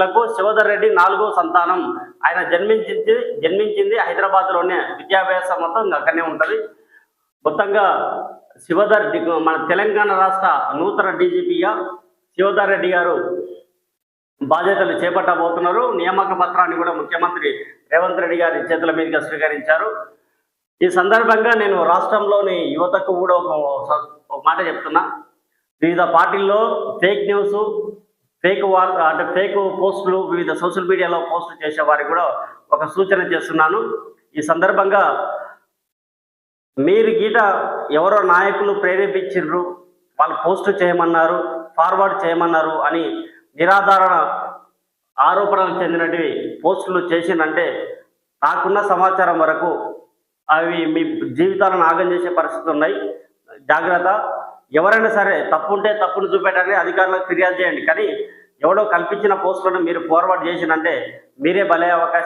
లకు శివధర్ రెడ్డి 4వ సంతానం. ఆయన జన్మించింది హైదరాబాద్లోనే. విద్యాభ్యాసం మొత్తం అక్కడనే ఉంటుంది. మొత్తంగా శివధర్ మన తెలంగాణ రాష్ట్ర నూతన డీజీపీగా శివధర్ రెడ్డి గారు బాధ్యతలు చేపట్టబోతున్నారు. నియామక పత్రాన్ని కూడా ముఖ్యమంత్రి రేవంత్ రెడ్డి గారి చేతుల మీదుగా స్వీకరించారు. ఈ సందర్భంగా నేను రాష్ట్రంలోని యువతకు కూడా ఒక మాట చెప్తున్నా. వివిధ పార్టీల్లో ఫేక్ న్యూస్, ఫేక్ పోస్టులు వివిధ సోషల్ మీడియాలో పోస్టులు చేసే వారికి కూడా ఒక సూచన చేస్తున్నాను. ఈ సందర్భంగా మీరు గీట ఎవరో నాయకులు ప్రేరేపించారు, వాళ్ళు పోస్టు చేయమన్నారు, ఫార్వర్డ్ చేయమన్నారు అని నిరాధారణ ఆరోపణలకు చెందినటివి పోస్టులు చేసిందంటే నాకున్న సమాచారం వరకు అవి మీ జీవితాలను ఆగం చేసే పరిస్థితులు ఉన్నాయి. జాగ్రత్త. ఎవరైనా సరే తప్పుంటే తప్పును చూపెట్టండి, అధికారులకు ఫిర్యాదు చేయండి. కానీ ఎవడో కల్పించిన పోస్టులను మీరు ఫార్వర్డ్ చేసినంటే మీరే బలే అవకాశం